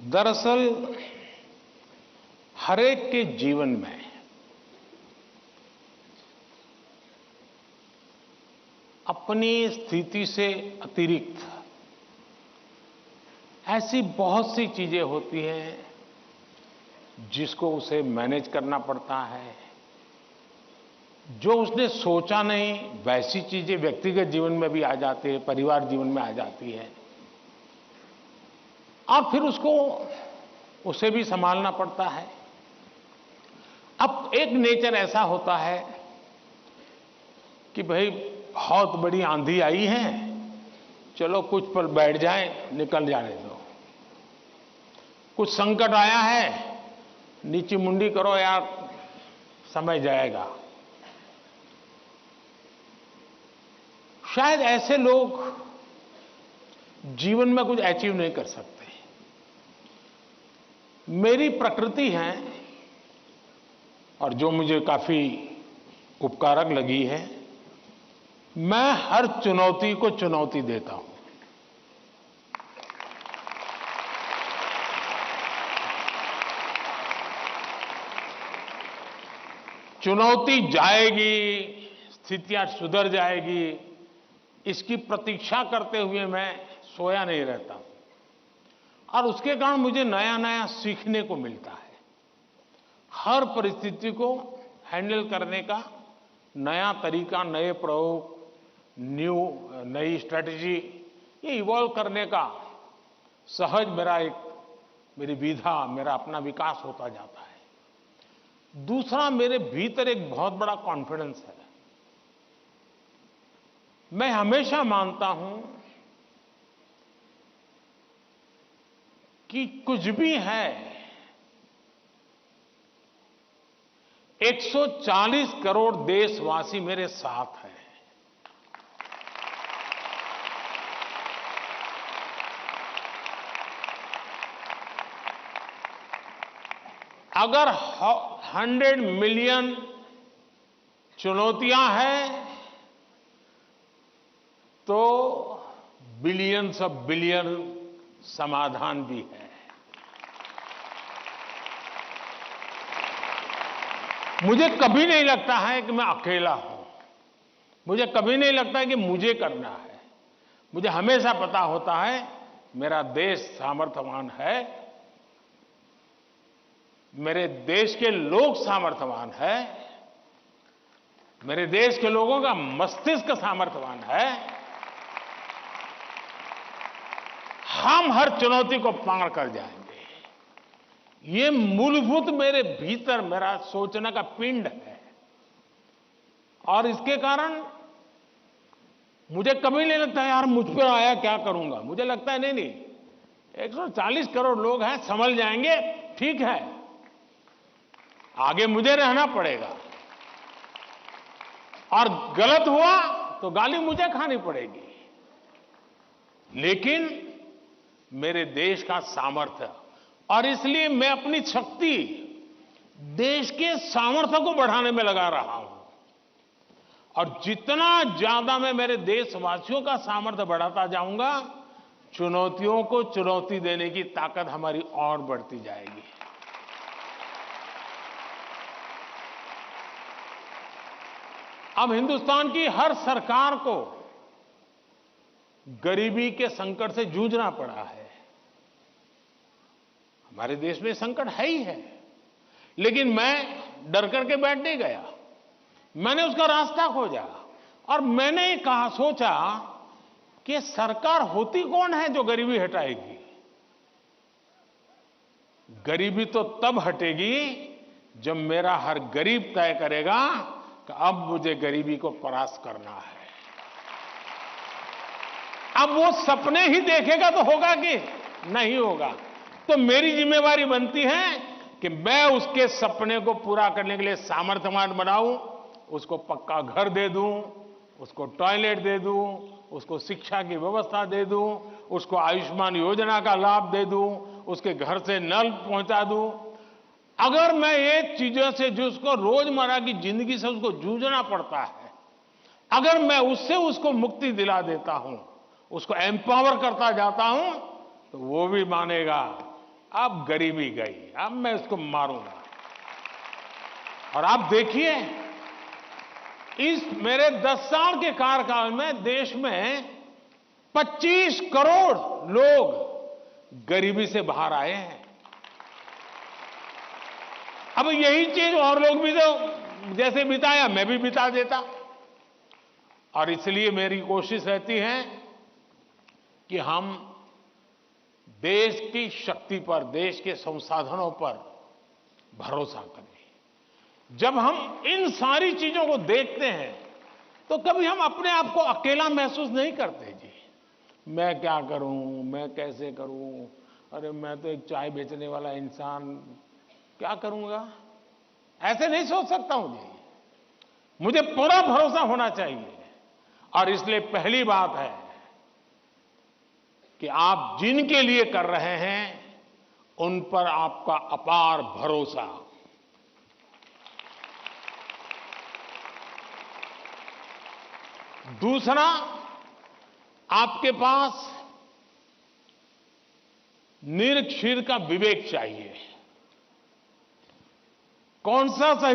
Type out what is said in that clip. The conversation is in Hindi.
दरअसल हरेक के जीवन में अपनी स्थिति से अतिरिक्त ऐसी बहुत सी चीजें होती हैं जिसको उसे मैनेज करना पड़ता है। जो उसने सोचा नहीं वैसी चीजें व्यक्तिगत जीवन में भी आ जाती है, परिवार जीवन में आ जाती है और फिर उसे भी संभालना पड़ता है। अब एक नेचर ऐसा होता है कि भाई बहुत बड़ी आंधी आई है, चलो कुछ पल बैठ जाए, निकल जाने दो। कुछ संकट आया है, नीची मुंडी करो यार, समय जाएगा। शायद ऐसे लोग जीवन में कुछ अचीव नहीं कर सकते। मेरी प्रकृति है और जो मुझे काफी उपकारक लगी है, मैं हर चुनौती को चुनौती देता हूं। चुनौती जाएगी, स्थितियां सुधर जाएगी, इसकी प्रतीक्षा करते हुए मैं सोया नहीं रहता और उसके कारण मुझे नया नया सीखने को मिलता है। हर परिस्थिति को हैंडल करने का नया तरीका, नए प्रयोग, नई स्ट्रेटजी, ये इवॉल्व करने का सहज मेरी विधा, मेरा अपना विकास होता जाता है। दूसरा, मेरे भीतर एक बहुत बड़ा कॉन्फिडेंस है। मैं हमेशा मानता हूं कि कुछ भी है, 140 करोड़ देशवासी मेरे साथ हैं। अगर 100 मिलियन चुनौतियां हैं तो बिलियंस ऑफ बिलियन समाधान भी है। मुझे कभी नहीं लगता है कि मैं अकेला हूं। मुझे कभी नहीं लगता है कि मुझे करना है। मुझे हमेशा पता होता है मेरा देश सामर्थ्यवान है, मेरे देश के लोग सामर्थ्यवान है, मेरे देश के लोगों का मस्तिष्क सामर्थ्यवान है। हम हर चुनौती को पार कर जाएंगे। ये मूलभूत मेरे भीतर मेरा सोचने का पिंड है और इसके कारण मुझे कभी नहीं लगता यार मुझ पर आया क्या करूंगा। मुझे लगता है नहीं, 140 करोड़ लोग हैं, संभल जाएंगे, ठीक है, आगे मुझे रहना पड़ेगा और गलत हुआ तो गाली मुझे खानी पड़ेगी, लेकिन मेरे देश का सामर्थ्य, और इसलिए मैं अपनी शक्ति देश के सामर्थ्य को बढ़ाने में लगा रहा हूं। और जितना ज्यादा मैं मेरे देशवासियों का सामर्थ्य बढ़ाता जाऊंगा, चुनौतियों को चुनौती देने की ताकत हमारी और बढ़ती जाएगी। अब हिंदुस्तान की हर सरकार को गरीबी के संकट से जूझना पड़ा है। हमारे देश में संकट है ही है, लेकिन मैं डर करके बैठ नहीं गया। मैंने उसका रास्ता खोजा और मैंने सोचा कि सरकार होती कौन है जो गरीबी हटाएगी। गरीबी तो तब हटेगी जब मेरा हर गरीब तय करेगा कि अब मुझे गरीबी को परास्त करना है। अब वो सपने ही देखेगा तो होगा कि नहीं होगा। तो मेरी जिम्मेवारी बनती है कि मैं उसके सपने को पूरा करने के लिए सामर्थ्यवान बनाऊं, उसको पक्का घर दे दूं, उसको टॉयलेट दे दूं, उसको शिक्षा की व्यवस्था दे दूं, उसको आयुष्मान योजना का लाभ दे दूं, उसके घर से नल पहुंचा दूं। अगर मैं ये चीजों से जिसको रोजमर्रा की जिंदगी से उसको जूझना पड़ता है, अगर मैं उससे उसको मुक्ति दिला देता हूं, उसको एम्पावर करता जाता हूं, तो वो भी मानेगा अब गरीबी गई, अब मैं इसको मारूंगा। और आप देखिए, इस मेरे 10 साल के कार्यकाल में देश में 25 करोड़ लोग गरीबी से बाहर आए हैं। अब यही चीज और लोग भी तो जैसे बिताया, मैं भी बिता देता। और इसलिए मेरी कोशिश रहती है कि हम देश की शक्ति पर, देश के संसाधनों पर भरोसा करें। जब हम इन सारी चीजों को देखते हैं तो कभी हम अपने आप को अकेला महसूस नहीं करते जी। मैं क्या करूं, मैं कैसे करूं, अरे मैं तो एक चाय बेचने वाला इंसान, क्या करूंगा, ऐसे नहीं सोच सकता हूं जी। मुझे पूरा भरोसा होना चाहिए। और इसलिए पहली बात है कि आप जिनके लिए कर रहे हैं उन पर आपका अपार भरोसा। दूसरा, आपके पास निरक्षीर का विवेक चाहिए। कौन सा सही